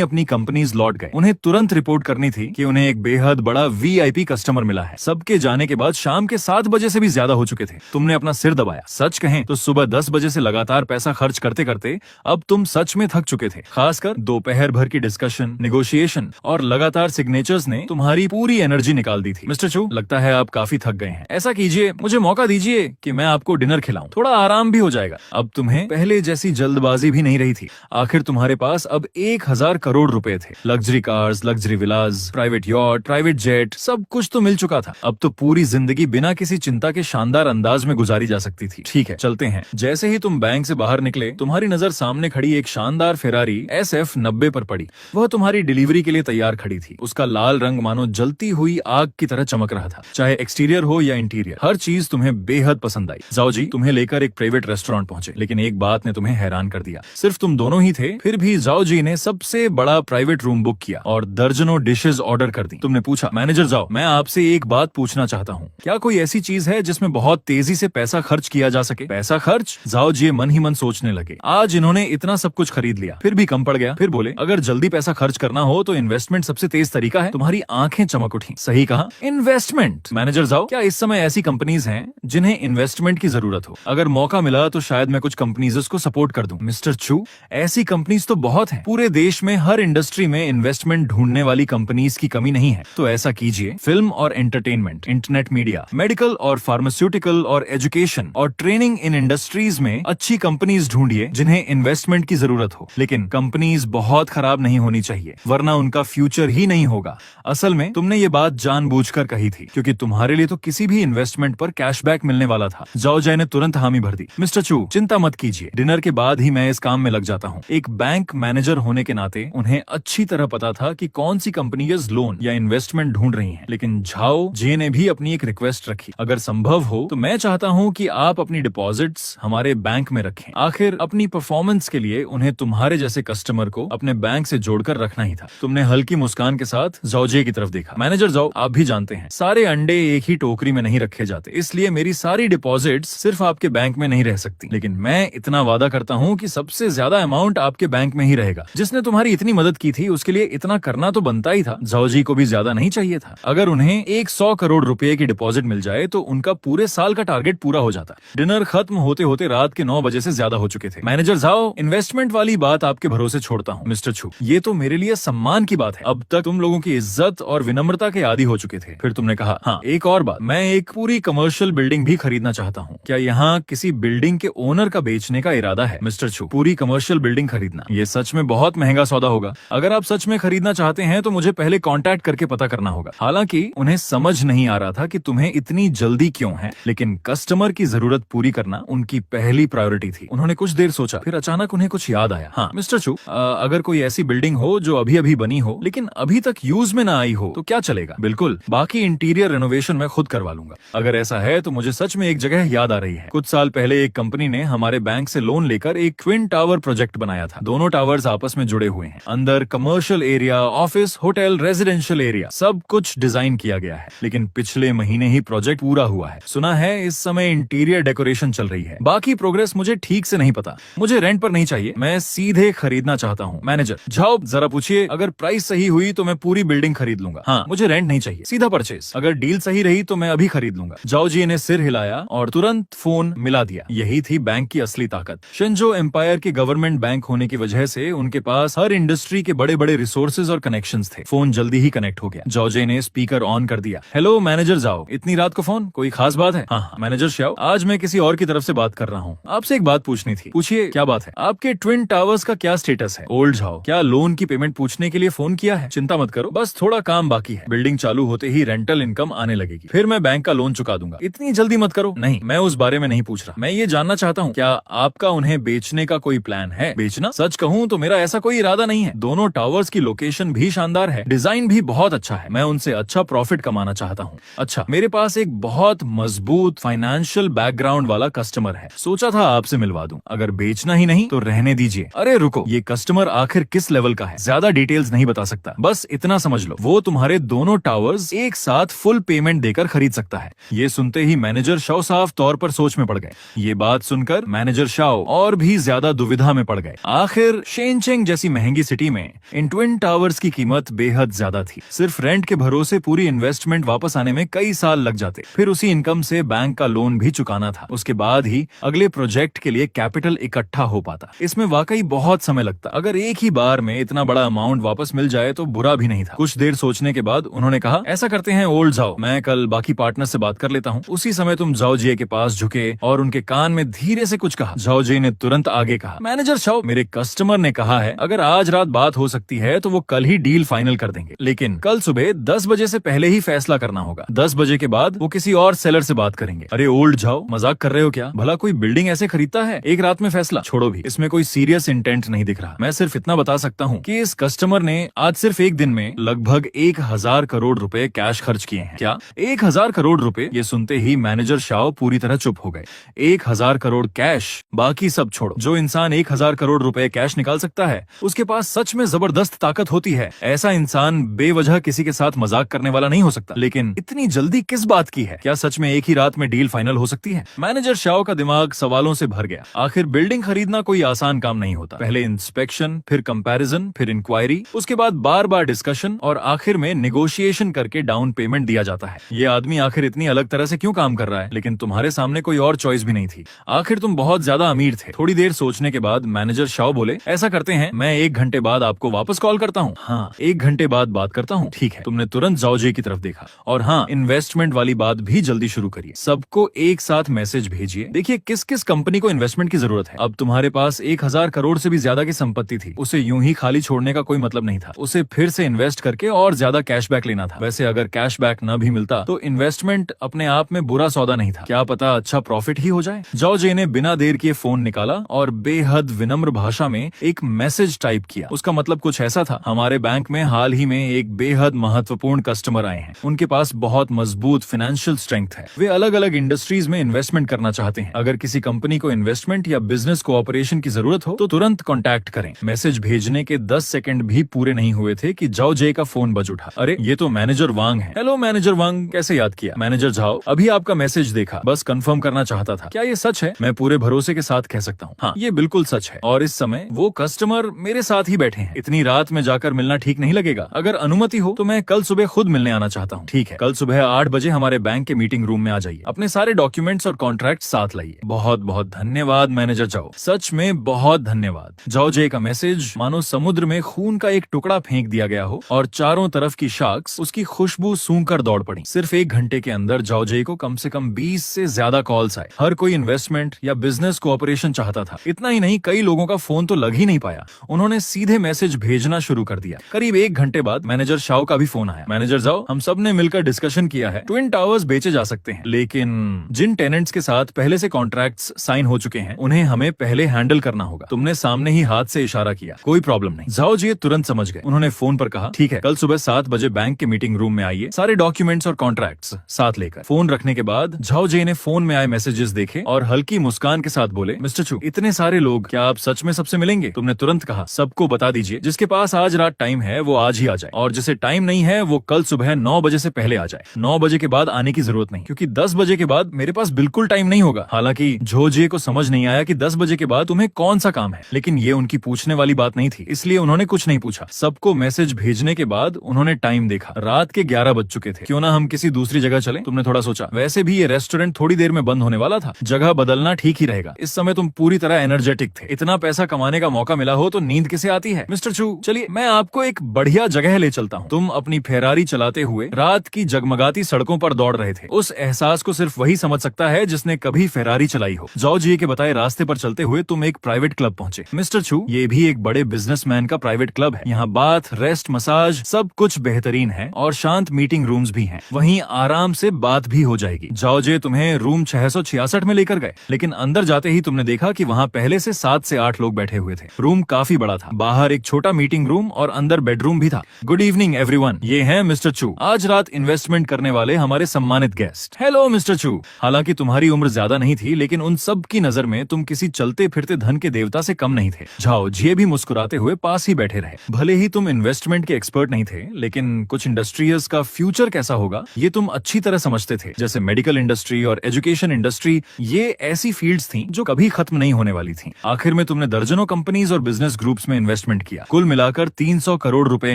अपनी कंपनीज लौट गए। उन्हें तुरंत रिपोर्ट करनी थी कि उन्हें एक बेहद बड़ा वीआईपी कस्टमर मिला है। सबके जाने के बाद शाम के 7 बजे से भी ज्यादा हो चुके थे। तुमने अपना सिर दबाया। सच कहें तो सुबह 10 बजे से लगातार पैसा खर्च करते करते अब तुम सच में थक चुके थे। खासकर दोपहर भर की डिस्कशन, नेगोशिएशन और लगातार सिग्नेचर्स ने तुम्हारी पूरी एनर्जी निकाल दी थी। मिस्टर चू, लगता है आप काफी थक गए हैं। ऐसा कीजिए, मुझे मौका दीजिए कि मैं आपको डिनर खिलाऊं, थोड़ा आराम भी हो जाएगा। अब तुम्हें पहले जैसी जल्दबाजी भी नहीं रही थी। आखिर तुम्हारे पास अब 1000 करोड़ रुपए थे। लग्जरी कार्स, लग्जरी विलास, प्राइवेट यॉट, प्राइवेट जेट, सब कुछ तो मिल चुका था। अब तो पूरी जिंदगी बिना किसी चिंता के शानदार अंदाज में गुजारी जा सकती थी। ठीक है, चलते हैं। जैसे ही तुम बैंक से बाहर निकले, तुम्हारी नजर सामने खड़ी एक शानदार फेरारी SF 90 पर पड़ी। वह तुम्हारी डिलीवरी के लिए तैयार खड़ी थी। उसका लाल रंग मानो जलती हुई आग की तरह चमक रहा था। चाहे एक्सटीरियर हो या इंटीरियर, हर चीज तुम्हें बेहद पसंद आई। जाओ जी तुम्हें लेकर एक प्राइवेट रेस्टोरेंट पहुंचे, लेकिन एक बात ने तुम्हें हैरान कर दिया। सिर्फ तुम दोनों ही थे, फिर भी जाओ जी ने सबसे बड़ा प्राइवेट रूम बुक किया और दर्जनों डिशेज ऑर्डर कर दी। तुमने पूछा, मैनेजर जाओ, मैं आपसे एक बात पूछना चाहता हूँ, क्या कोई ऐसी चीज है जिसमें बहुत तेजी से पैसा खर्च किया जा सके? पैसा खर्च? जाओ जी मन ही मन सोचने लगे। आज इन्होंने इतना सब कुछ खरीद लिया, फिर भी कम पड़ गया। फिर बोले, अगर जल्दी पैसा खर्च करना हो तो इन्वेस्टमेंट सबसे तेज तरीका है। तुम्हारी आंखें चमक उठी। सही कहा, इन्वेस्टमेंट। मैनेजर जाओ, क्या इस समय ऐसी कंपनीज हैं जिन्हें इन्वेस्टमेंट की जरूरत हो? अगर मौका मिला तो शायद मैं कुछ कंपनीज को सपोर्ट कर दूं। मिस्टर चू, ऐसी कंपनीज तो बहुत हैं। पूरे देश में हर इंडस्ट्री में इन्वेस्टमेंट ढूंढने वाली कंपनीज की कमी नहीं है। तो ऐसा कीजिए, फिल्म और एंटरटेनमेंट, इंटरनेट मीडिया, मेडिकल और फार्मास्यूटिकल और एजुकेशन और ट्रेनिंग इन इंडस्ट्रीज में अच्छी कंपनीज ढूंढिए जिन्हें इन्वेस्टमेंट की जरूरत हो। लेकिन कंपनीज बहुत खराब नहीं होनी चाहिए, वरना उनका फ्यूचर ही नहीं होगा। असल में तुमने ये बात जानबूझकर कही थी, क्योंकि तुम्हारे लिए तो किसी भी इन्वेस्टमेंट पर कैशबैक मिलने वाला था। जाओ जय ने तुरंत हामी भर दी। मिस्टर चू, चिंता मत कीजिए, डिनर के बाद ही मैं इस काम में लग जाता हूँ। एक बैंक मैनेजर होने के नाते उन्हें अच्छी तरह पता था कि कौन सी कंपनीज लोन या इन्वेस्टमेंट ढूंढ रही हैं। लेकिन झाओ जे ने भी अपनी एक रिक्वेस्ट रखी, अगर संभव हो तो मैं चाहता हूँ कि आप अपनी डिपॉजिट्स हमारे बैंक में रखें। आखिर अपनी परफॉर्मेंस के लिए उन्हें तुम्हारे जैसे कस्टमर को अपने बैंक से जोड़कर रखना ही था। तुमने हल्की मुस्कान के साथ जाओजे की तरफ देखा। मैनेजर जाओ, आप भी जानते हैं सारे अंडे एक ही टोकरी में नहीं रखे जाते, इसलिए मेरी सारी डिपॉजिट्स सिर्फ आपके बैंक में नहीं रह सकती। लेकिन मैं इतना वादा करता हूँ कि सबसे ज्यादा अमाउंट आपके बैंक में ही रहेगा। जिसने तुम्हारी इतनी मदद की थी उसके लिए इतना करना तो बनता ही था। जाओजी को भी ज्यादा नहीं चाहिए था। अगर उन्हें 100 करोड़ रुपए की डिपॉजिट मिल जाए तो उनका पूरे साल का टारगेट पूरा हो जाता। डिनर खत्म होते होते रात के 9 बजे से ज्यादा हो चुके थे। मैनेजर जाओ, इन्वेस्टमेंट वाली बात आपके भरोसे छोड़ता हूँ। मिस्टर छू, ये तो मेरे लिए सम्मान की बात है। अब तक तुम लोगों की इज्जत और विनम्रता के आदी हो चुके थे। फिर तुमने कहा, हाँ एक और बात, मैं एक पूरी कमर्शियल बिल्डिंग भी खरीदना चाहता हूँ। क्या यहाँ किसी बिल्डिंग के ओनर का बेचने का इरादा है? मिस्टर छू, पूरी कमर्शियल बिल्डिंग खरीदना, ये सच में बहुत महंगा सौदा होगा। अगर आप सच में खरीदना चाहते हैं तो मुझे पहले कांटेक्ट करके पता करना होगा। हालांकि उन्हें समझ नहीं आ रहा था कि तुम्हें इतनी जल्दी क्यों है, लेकिन कस्टमर की जरूरत पूरी करना उनकी पहली प्रायोरिटी थी। उन्होंने कुछ देर सोचा, फिर अचानक उन्हें कुछ याद आया। हाँ मिस्टर छू, अगर कोई ऐसी बिल्डिंग हो जो अभी अभी बनी हो लेकिन अभी तक यूज में ना आई हो तो क्या चलेगा? बिल्कुल, बाकी इंटीरियर रेनोवेशन मैं खुद करवा लूंगा। अगर ऐसा है तो मुझे सच में एक जगह याद आ रही है। कुछ साल पहले एक कंपनी ने हमारे बैंक से लोन लेकर एक ट्विन टावर प्रोजेक्ट बनाया था। दोनों टावर्स आपस में जुड़े हुए हैं। अंदर commercial area, office, hotel, residential area, सब कुछ डिजाइन किया गया है। लेकिन पिछले महीने ही प्रोजेक्ट पूरा हुआ है। सुना है इस समय इंटीरियर डेकोरेशन चल रही है। बाकी प्रोग्रेस मुझे ठीक से नहीं पता। मुझे रेंट पर नहीं चाहिए, मैं सीधे खरीदना चाहता हूँ। मैनेजर जाओ, जरा पूछिए, अगर प्राइस सही हुई तो मैं पूरी बिल्डिंग खरीद लूंगा। हाँ, मुझे रेंट नहीं चाहिए, सीधा परचेज। अगर डील सही रही तो मैं अभी खरीद लूंगा। जाओ जी ने सिर हिलाया और तुरंत फोन मिला दिया। यही थी बैंक की असली ताकत। शिंजो एम्पायर के गवर्नमेंट बैंक होने की वजह से उनके पास हर इंडस्ट्री के बड़े बड़े रिसोर्सेज और कनेक्शंस थे। फोन जल्दी ही कनेक्ट हो गया। जाओजे ने स्पीकर ऑन कर दिया। हेलो मैनेजर जाओ, इतनी रात को फोन, कोई खास बात है? हाँ मैनेजर श्याओ, आज मैं किसी और की तरफ से बात कर रहा हूँ। आपसे एक बात पूछनी थी। पूछिए, क्या बात है? आपके ट्विन टावर्स का क्या स्टेटस है? ओल्ड झाओ, क्या लोन की पेमेंट पूछने के लिए फोन किया है? चिंता मत करो, बस थोड़ा काम बाकी है। बिल्डिंग चालू होते ही रेंटल इनकम आने लगेगी, फिर मैं बैंक का लोन चुका दूंगा। इतनी जल्दी मत करो। नहीं, मैं उस बारे में नहीं पूछ रहा। मैं ये जानना चाहता हूँ, क्या आपका उन्हें बेचने का कोई प्लान है? बेचना? सच कहूँ तो मेरा ऐसा कोई इरादा नहीं है। दोनों टावर्स की लोकेशन भी शानदार है, डिजाइन भी बहुत अच्छा है। मैं उनसे अच्छा प्रॉफिट कमाना चाहता हूँ। अच्छा, मेरे पास एक बहुत मजबूत फाइनेंशियल बैकग्राउंड वाला कस्टमर है, सोचा था आपसे मिलवा दूं। अगर बेचना ही नहीं तो रहने दीजिए। अरे रुको, ये कस्टमर आखिर किस लेवल का है? ज्यादा डिटेल्स नहीं बता सकता, बस इतना समझ लो वो तुम्हारे दोनों टावर्स एक साथ फुल पेमेंट देकर खरीद सकता है। ये सुनते ही मैनेजर शाओ साफ तौर पर सोच में पड़ गए। ये बात सुनकर मैनेजर शाओ और भी ज्यादा दुविधा में पड़ गए। आखिर शेनचेंग जैसी महंगी सिटी में इन ट्विन टावर्स की कीमत बेहद ज्यादा थी। सिर्फ रेंट के भरोसे पूरी इन्वेस्टमेंट वापस आने में कई साल लग जाते, फिर उसी इनकम से बैंक का लोन भी चुकाना था। उसके बाद ही अगले प्रोजेक्ट के लिए कैपिटल इकट्ठा हो पाता। इसमें वाकई बहुत समय लगता। अगर एक ही बार में इतना बड़ा अमाउंट वापस मिल जाए तो बुरा भी नहीं था। कुछ देर सोचने के बाद उन्होंने कहा, ऐसा करते हैं ओल्ड जाओ, मैं कल बाकी पार्टनर से बात कर लेता हूँ। उसी समय तुम जाओ जी के पास झुके और उनके कान में धीरे से कुछ कहा। जाओ जी ने तुरंत आगे कहा, मैनेजर शाओ, मेरे कस्टमर ने कहा है अगर आज रात बात हो सकती है तो वो कल ही डील फाइनल कर देंगे, लेकिन कल सुबह 10 बजे से पहले ही फैसला करना होगा। 10 बजे के बाद वो किसी और सेलर से बात करेंगे। अरे ओल्ड जाओ, मजाक कर रहे हो क्या? भला कोई बिल्डिंग ऐसे खरीदता है एक रात में फैसला? छोड़ो भी, इसमें कोई सीरियस इंटेंट नहीं दिख रहा। मैं सिर्फ इतना बता सकता हूँ कि इस कस्टमर ने आज सिर्फ एक दिन में लगभग 1000 करोड़ रुपए कैश खर्च किए हैं। क्या 1000 करोड़ रुपए? ये सुनते ही मैनेजर शाओ पूरी तरह चुप हो गए। 1000 करोड़ कैश, बाकी सब छोड़ो। जो इंसान 1000 करोड़ रुपए कैश निकाल सकता है उसके पास सच में जबरदस्त ताकत होती है। ऐसा इंसान बेवजह किसी के साथ मजाक करने वाला नहीं हो सकता। लेकिन इतनी जल्दी किस बात की है? क्या सच में एक ही रात में डील फाइनल हो सकती है? मैनेजर शाओ का दिमाग सवालों से भर गया। आखिर बिल्डिंग खरीदना कोई आसान काम नहीं होता। पहले इंस्पेक्शन, फिर कंपैरिजन, फिर इंक्वायरी, उसके बाद बार बार डिस्कशन और आखिर में नेगोशिएशन करके डाउन पेमेंट दिया जाता है। ये आदमी आखिर इतनी अलग तरह से क्यों काम कर रहा है? लेकिन तुम्हारे सामने कोई और चॉइस भी नहीं थी। आखिर तुम बहुत ज्यादा अमीर थे। थोड़ी देर सोचने के बाद मैनेजर शाओ बोले, ऐसा करते हैं मैं 1 घंटे बाद आपको वापस कॉल करता हूँ। हाँ, 1 घंटे बाद बात करता हूँ। ठीक है। तुमने तुरंत जाओ जी की तरफ देखा और हाँ, इन्वेस्टमेंट वाली बात भी जल्दी शुरू करिए। सबको एक साथ मैसेज भेजिए। देखिए किस किस कंपनी को इन्वेस्टमेंट की जरूरत है। अब तुम्हारे पास 1000 करोड़ से भी ज्यादा की संपत्ति थी, उसे यूं ही खाली छोड़ने का कोई मतलब नहीं था। उसे फिर से इन्वेस्ट करके और ज्यादा कैशबैक लेना था। वैसे अगर कैशबैक न भी मिलता तो इन्वेस्टमेंट अपने आप में बुरा सौदा नहीं था। क्या पता अच्छा प्रॉफिट ही हो जाए। जाओ जी ने बिना देर किए फोन निकाला और बेहद विनम्र भाषा में एक मैसेज टाइप किया। उसका मतलब कुछ ऐसा था, हमारे बैंक में हाल ही में एक बेहद महत्वपूर्ण कस्टमर आए हैं। उनके पास बहुत मजबूत फाइनेंशियल स्ट्रेंथ है। वे अलग अलग इंडस्ट्रीज में इन्वेस्टमेंट करना चाहते हैं। अगर किसी कंपनी को इन्वेस्टमेंट या बिजनेस कोऑपरेशन की जरूरत हो तो तुरंत कॉन्टैक्ट करें। मैसेज भेजने के 10 सेकंड भी पूरे नहीं हुए थे कि जाओ जे का फोन बज उठा। अरे ये तो मैनेजर वांग है। हेलो मैनेजर वांग, कैसे याद किया? मैनेजर जाओ, अभी आपका मैसेज देखा, बस कंफर्म करना चाहता था। क्या ये सच है? मैं पूरे भरोसे के साथ कह सकता हूँ, हाँ ये बिल्कुल सच है। और इस समय वो कस्टमर मेरे साथ ही बैठे हैं। इतनी रात में जाकर मिलना ठीक नहीं लगेगा। अगर अनुमति हो तो मैं कल सुबह खुद मिलने आना चाहता हूँ। ठीक है, कल सुबह 8 बजे हमारे बैंक के मीटिंग रूम में आ जाइए। अपने सारे डॉक्यूमेंट्स और कॉन्ट्रैक्ट साथ लाइए। बहुत बहुत धन्यवाद मैनेजर जाओ, सच में बहुत धन्यवाद। जाओ जे का मैसेज मानो समुद्र में खून का एक टुकड़ा फेंक दिया गया हो और चारों तरफ की शार्क्स उसकी खुशबू सूंघकर दौड़ पड़ी। सिर्फ 1 घंटे के अंदर जाओ जे को कम से कम 20 से ज्यादा कॉल्स आए। हर कोई इन्वेस्टमेंट या बिजनेस कोऑपरेशन चाहता था। इतना ही नहीं, कई लोगों का फोन तो लग ही नहीं पाया। उन्होंने सीधे मैसेज भेजना शुरू कर दिया। करीब 1 घंटे बाद मैनेजर शाओ का भी फोन आया। मैनेजर जाओ, हम सब ने मिलकर डिस्कशन किया है, ट्विन टावर्स बेचे जा सकते हैं, लेकिन जिन टेनेंट्स के साथ पहले से कॉन्ट्रैक्ट्स साइन हो चुके हैं उन्हें हमें पहले हैंडल करना होगा। तुमने सामने ही हाथ से इशारा किया, कोई प्रॉब्लम नहीं। जाओ जी तुरंत समझ गए। उन्होंने फोन पर कहा, ठीक है, कल सुबह 7 बजे बैंक के मीटिंग रूम में आइए, सारे डॉक्यूमेंट्स और कॉन्ट्रैक्ट्स साथ लेकर। फोन रखने के बाद झाओ जे ने फोन में आए मैसेजेस देखे और हल्की मुस्कान के साथ बोले, मिस्टर चू, इतने सारे लोग, क्या आप सच में सबसे मिलेंगे? तुमने तुरंत कहा, सबको बता दीजिए, जिसके पास आज रात टाइम है वो आज ही आ जाए और जिसे टाइम नहीं है वो कल सुबह 9 बजे से पहले आ जाए। 9 बजे के बाद आने की जरूरत नहीं, क्योंकि 10 बजे के बाद मेरे पास बिल्कुल टाइम नहीं होगा। हालांकि झो जे को समझ नहीं आया कि 10 बजे के बाद तुम्हें कौन सा काम है, लेकिन ये उनकी पूछने वाली बात नहीं थी, इसलिए उन्होंने कुछ नहीं पूछा। सबको मैसेज भेजने के बाद उन्होंने टाइम देखा, रात के 11 बज चुके थे। क्यों ना हम किसी दूसरी जगह चलें? तुमने थोड़ा सोचा, वैसे भी ये रेस्टोरेंट थोड़ी देर में बंद होने वाला था, जगह बदलना ठीक ही रहेगा। इस समय तुम पूरी तरह एनर्जेटिक थे। इतना पैसा कमाने का मौका मिला हो तो नींद किसे आती है? मिस्टर चू, चलिए मैं आपको एक बढ़िया जगह ले चलता हूँ। तुम अपनी फेरारी चलाते हुए रात की जगमगाती सड़कों पर दौड़ रहे थे। उस एहसास को सिर्फ वही समझ सकता है जिसने कभी फेरारी चलाई हो। जाओ जी के बताए रास्ते पर चलते हुए तुम एक प्राइवेट क्लब पहुंचे। मिस्टर चू, ये भी एक बड़े बिजनेसमैन का प्राइवेट क्लब है। यहाँ बाथ, रेस्ट, मसाज सब कुछ बेहतरीन है और शांत मीटिंग रूम्स भी हैं। वहीं आराम से बात भी हो जाएगी। जाओ जे तुम्हें रूम 666 में लेकर गए, लेकिन अंदर जाते ही तुमने देखा कि वहाँ पहले से 7 से 8 लोग बैठे हुए थे। रूम काफी बड़ा था, बाहर एक छोटा मीटिंग रूम और अंदर बेडरूम भी था। गुड इवनिंग एवरीवन, ये हैं मिस्टर चू, आज रात इन्वेस्टमेंट करने वाले हमारे सम्मानित गेस्ट। हेलो मिस्टर चू। हालांकि तुम्हारी उम्र ज्यादा नहीं थी, लेकिन उन सब की नजर में तुम किसी चलते फिरते धन के देवता से कम नहीं थे। झाओ झिए भी मुस्कुराते हुए पास ही बैठे रहे। भले ही तुम इन्वेस्टमेंट के एक्सपर्ट नहीं थे, लेकिन कुछ इंडस्ट्रीज का फ्यूचर कैसा होगा ये तुम अच्छी तरह समझते थे। जैसे मेडिकल इंडस्ट्री और एजुकेशन इंडस्ट्री, ये ऐसी फील्ड्स थी जो कभी खत्म नहीं होने वाली थी। आखिर में तुमने दर्जनों कंपनीज और बिजनेस ग्रुप्स में इन्वेस्टमेंट किया। कुल मिलाकर 300 करोड़ रुपए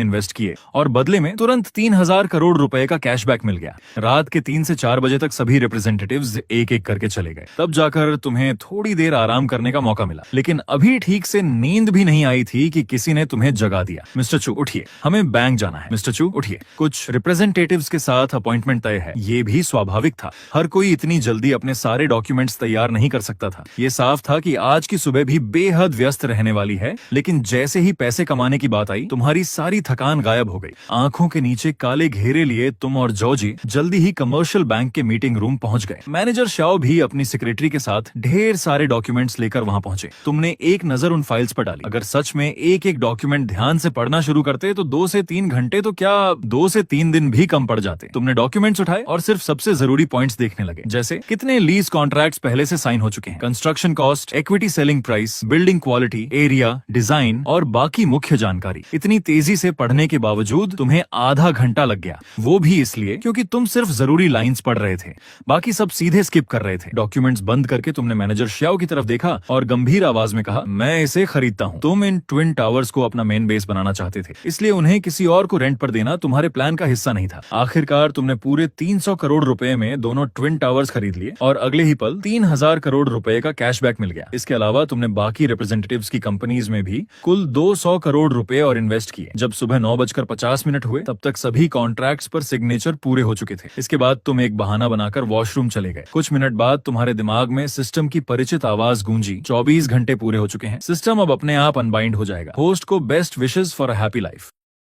इन्वेस्ट किए और बदले में तुरंत 3000 करोड़ रुपए का कैशबैक मिल गया। रात के 3 से 4 बजे तक सभी रिप्रेजेंटेटिव्स एक एक करके चले गए। तब जाकर तुम्हें थोड़ी देर आराम करने का मौका मिला, लेकिन अभी ठीक से नींद भी नहीं आई थी कि किसी ने तुम्हें जगा दिया। मिस्टर चू उठिए, हमें बैंक जाना है। मिस्टर चू उठिए, कुछ रिप्रेजेंटेटिव्स के साथ अपॉइंटमेंट तय है। ये भी स्वाभाविक था, हर कोई इतनी जल्दी अपने सारे डॉक्यूमेंट्स तैयार नहीं कर सकता था। ये साफ था कि आज की सुबह भी बेहद व्यस्त रहने वाली है, लेकिन जैसे ही पैसे कमाने की बात आई, तुम्हारी सारी थकान गायब हो गई। आंखों के नीचे काले घेरे लिए तुम और जॉर्जी जल्दी ही कमर्शियल बैंक के मीटिंग रूम पहुंच गए। मैनेजर शाओ भी अपनी सेक्रेटरी के साथ ढेर सारे डॉक्यूमेंट्स लेकर वहां पहुंचे। तुमने एक नजर उन फाइल्स पर डाली। अगर सच में एक एक डॉक्यूमेंट ध्यान से पढ़ना शुरू करते तो 2 से 3 घंटे तो क्या 2 से 3 दिन भी कम पड़ जाते। तुमने डॉक्यूमेंट्स उठाए और सिर्फ सबसे जरूरी पॉइंट्स देखने लगे, जैसे कितने लीज कॉन्ट्रैक्ट्स पहले से साइन हो चुके हैं, construction cost, equity selling price, building quality, area, design और बाकी मुख्य जानकारी। इतनी तेजी से पढ़ने के बावजूद तुम्हें आधा घंटा लग गया, वो भी इसलिए क्योंकि तुम सिर्फ जरूरी लाइंस पढ़ रहे थे, बाकी सब सीधे स्किप कर रहे थे। डॉक्यूमेंट्स बंद करके तुमने मैनेजर श्याओ की तरफ देखा और गंभीर आवाज में कहा, मैं इसे खरीदता हूँ। तुम इन ट्विन टावर्स को अपना मेन बेस बनाना चाहते थे, इसलिए उन्हें किसी और को रेंट पर देना तुम्हारे प्लान का हिस्सा नहीं था। आखिरकार तुमने पूरे 300 करोड़ रुपए में दोनों ट्विन टावर्स खरीद लिए और अगले ही पल 3000 करोड़ रुपए का कैशबैक मिल गया। इसके अलावा तुमने बाकी रिप्रेजेंटेटिव्स की कंपनीज में भी कुल 200 करोड़ रुपए और इन्वेस्ट किए। जब सुबह 9:50 हुए, तब तक सभी कॉन्ट्रैक्ट्स पर सिग्नेचर पूरे हो चुके थे। इसके बाद तुम एक बहाना बनाकर वॉशरूम चले गए। कुछ मिनट बाद तुम्हारे दिमाग में सिस्टम की परिचित आवाज गूंजी, 24 घंटे पूरे हो चुके हैं, सिस्टम अब अपने आप अनबाइंड हो जाएगा। होस्ट को best wishes for a happy life.